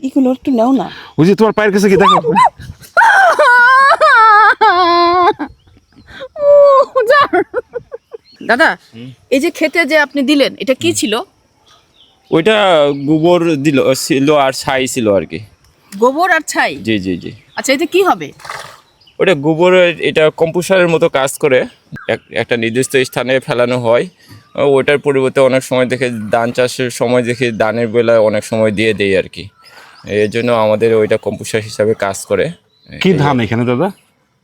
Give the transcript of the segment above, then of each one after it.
এগুলো একটু নাও না। ওই যে তোমার পায়ের কাছে কি দেখো। দাদা, এই যে খেতে যে আপনি দিলেন, এটা কি ছিল? ওইটা গোবর ছিল আর ছাই ছিল আর কি। গোবর আর ছাই? জি জি জি। আচ্ছা, এটা কি হবে? ওটা গোবরের, এটা কম্পোস্টারের মতো কাজ করে। একটা নির্দিষ্ট স্থানে ফেলানো হয়। ওটার পরিবর্তে অনেক সময় দেখে ধান চাষের সময় দেখে ধানের বেলায় অনেক সময় দিয়ে দেয় আর কি। এর জন্য আমাদের ওইটা কম্পোস্টার হিসাবে কাজ করে। কি ধান এখানে দাদা?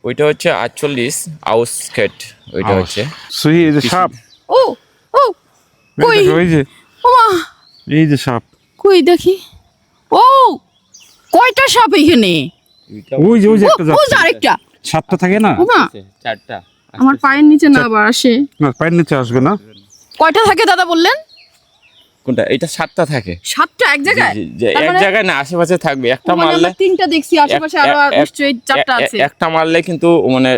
ওইটা হচ্ছে 48 আউশ খেট। ওইটা হচ্ছে সুই, এই যে সাপ। ও ও কই? ওই যে, ওমা, এই যে সাপ। কই দেখি। ও, কয়টা সাপ এখানে? ওই যে একটা ও যাচ্ছে। আরেকটা। সাতটা থাকে না? ওমা, 4টা। আমার পায়ের নিচে না আবার আসে। না, পায়ের নিচে আসবে না। কয়টা থাকে দাদা বললেন? কোনটা? এটা 7টা থাকে। 7টা এক জায়গায়? তার এক মানে জায়গায় না, আশেপাশে থাকবে। একটা মানে মারলে আমরা 3টা দেখছি, আশেপাশে আরো নিশ্চয়ই 4টা আছে। একটা মারলে কিন্তু মানে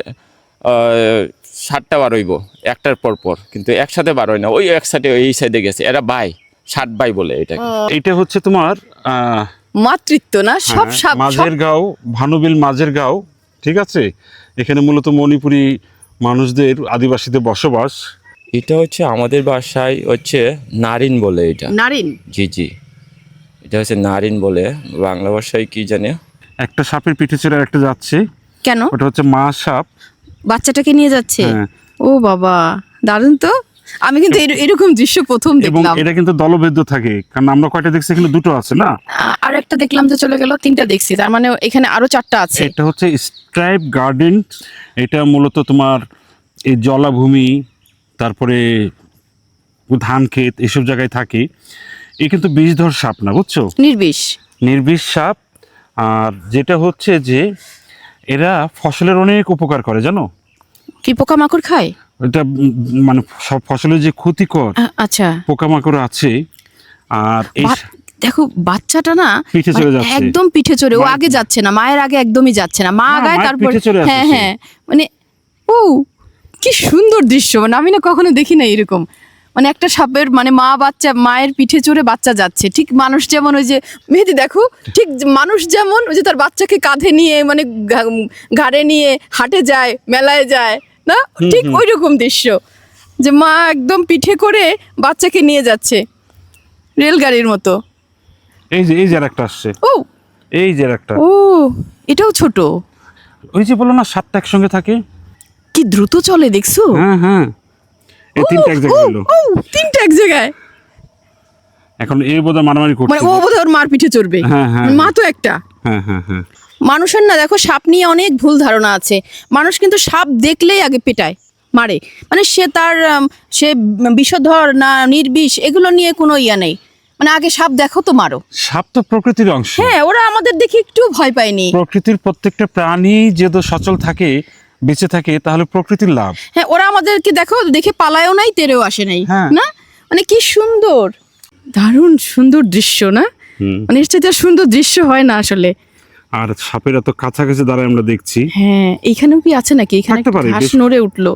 7টা বার হইব একটার পর পর, কিন্তু একসাথে বার হয় না। ওই এক সাইডে এই সাইডে গেছে, এরা বাই 7 বাই বলে এটাকে। এটা হচ্ছে তোমার মাতৃত্ব না, সব সাপ মাঝের গাঁও, ভানুবিল মাঝের গাঁও। ঠিক আছে, এখানে মূলত মণিপুরি মানুষদের, আদিবাসীদের বসবাস। এটা হচ্ছে আমাদের ভাষায় হচ্ছে নারিন বলে এটা। নারিন? জি জি, এটা হচ্ছে নারিন বলে। বাংলা ভাষায় কি জানে। একটা সাপের পিঠে চড়ে একটা যাচ্ছে। কেন? ওটা হচ্ছে মা সাপ। বাচ্চাটাকে নিয়ে যাচ্ছে? হ্যাঁ। ও বাবা, দারুণ তো। আমি কিন্তু এরকম দৃশ্য প্রথম এবং দেখলাম। এটা কিন্তু দলবেদ্য থাকে, কারণ আমরা কয়টা দেখছি, এখানে দুটো আছে না। আর একটা দেখলাম যে চলে গেল, 3টা দেখছি, তার মানে এখানে আরো 4টা আছে। এটা হচ্ছে স্ট্রাইপ গার্ডেন। এটা মূলত তোমার এই জলাভূমি, তারপরে ধান ক্ষেত, এসব জায়গায় থাকে। এ কিন্তু বিষধর সাপ না, বুঝছো? নির্বিষ? নির্বিষ সাপ। আর যেটা হচ্ছে যে এরা ফসলের অনেক উপকার করে, জানো? কি পোকামাকড় খায়? এটা মানে সব ফসলের যে ক্ষতিকর আচ্ছা, পোকামাকড় আছে। আর এই দেখো বাচ্চাটা না পিঠে চড়ে যাচ্ছে। একদম পিঠে চড়ে, ও আগে যাচ্ছে না, মায়ের আগে একদমই যাচ্ছে না, মা আগায়, মায়ের তারপর পিঠে চড়ে আসছে হ্যাঁ সে। হ্যাঁ, মানে ও কি সুন্দর দৃশ্য। মানে আমি না কখনো দেখি না এরকম, মানে একটা সাপের মানে মা বাচ্চা, মায়ের পিঠে চড়ে বাচ্চা যাচ্ছে। ঠিক মানুষ যেমন, ওই যে মেহেদি দেখো, ঠিক মানুষ যেমন ওই যে তার বাচ্চাকে কাঁধে নিয়ে, মানে ঘাড়ে নিয়ে হাটে যায়, মেলায় যায় না, ঠিক ওই রকম দৃশ্য, যে মা একদম পিঠে করে বাচ্চাকে নিয়ে যাচ্ছে রেলগাড়ির মতো। এই যে একটা আসছে। ও এই যে একটা। ও, এটাও ছোট। ওই যে বলো না, সাতটা একসঙ্গে থাকে। কি দ্রুত চলে দেখছো? হ্যাঁ হ্যাঁ, এই তিনটা এক জায়গায় হলো। ও, 3টা এক জায়গায়। এখন এই বোধহয় মারামারি করছে। মানে ও বোধহয় ওর মার পিঠে চড়বে। হ্যাঁ, হ্যাঁ, মা তো একটা। হ্যাঁ হ্যাঁ হ্যাঁ। মানুষের না দেখো সাপ নিয়ে অনেক ভুল ধারণা আছে। মানুষ কিন্তু সাপ দেখলেই আগে পেটায়, মারে। মানে সে বিষধর না নির্বিষ এগুলো নিয়ে কোনো ইয়া নেই, মানে আগে সাপ দেখো তো মারো। সাপ তো প্রকৃতির অংশ। হ্যাঁ, ওরা আমাদের দেখে একটু ভয় পায়নি। প্রকৃতির প্রত্যেকটা প্রাণী যদি সচল থাকে, বেঁচে থাকে, তাহলে প্রকৃতির লাভ। হ্যাঁ, ওরা আমাদেরকে দেখো দেখে পালায়ও নাই, তেরেও আসে নাই। হ্যাঁ। না, মানে কি সুন্দর, দারুণ সুন্দর দৃশ্য না? মানে এর চেয়ে সুন্দর দৃশ্য হয় না আসলে। আর সাপের এত কাছাকাছি দাঁড়ায় আমরা দেখছি। হ্যাঁ, এইখানেও কি আছে নাকি? এখানে থাকতে পারে, ঘাস বেশ। নড়ে উঠলো।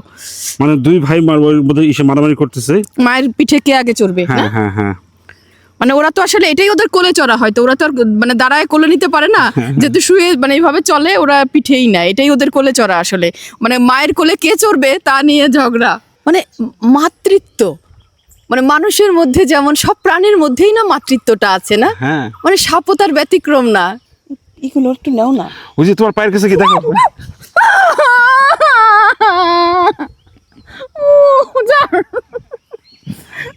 মানে দুই ভাই বোধহয় এসে মারামারি করতেছে। মায়ের পিঠে কে আগে চড়বে? হ্যাঁ হ্যাঁ হ্যাঁ। মানে ওরা তো আসলে এটাই ওদের কোলে চড়া, হয়তো ওরা তো আর মানে দাঁড়ায় কোলে নিতে পারে না, যেহেতু শুয়ে মানে এইভাবে চলে, ওরা পিঠেই নেয়, এটাই ওদের কোলে চড়া আসলে। মানে মায়ের কোলে কে চড়বে তা নিয়ে ঝগড়া। মানে মাতৃত্ব, মানে মানুষের মধ্যে যেমন সব প্রাণীর মধ্যেই না মাতৃত্বটা আছে না? হ্যাঁ। মানে সাপও তার ব্যতিক্রম না। এগুলো একটু নাও না। ওই যে তোমার পায়ের কাছে কি দেখো।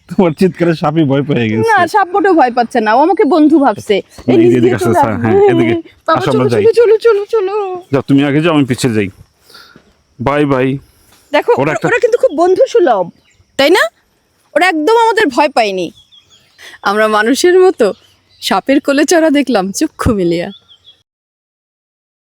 তোমার চিৎকারে সাপই ভয় পেয়ে গেছে। না, সাপ মোটেও ভয় পাচ্ছে না, ও আমাকে বন্ধু ভাবছে। এই নিচ দিয়ে চলে আসবে। হ্যাঁ, এদিকে বাবা, আসো, চলো আমরা যাই। চলো চলো চলো চলো। যাও, তুমি আগে যাও, আমি পিছিয়ে যাই। Bye bye. দেখো ওরা কিন্তু খুব বন্ধু সুলভ, তাই না? ওরা একদম আমাদের ভয় পায়নি। আমরা মানুষের মতো সাপের কোলে চড়া দেখলাম চক্ষু মিলিয়া।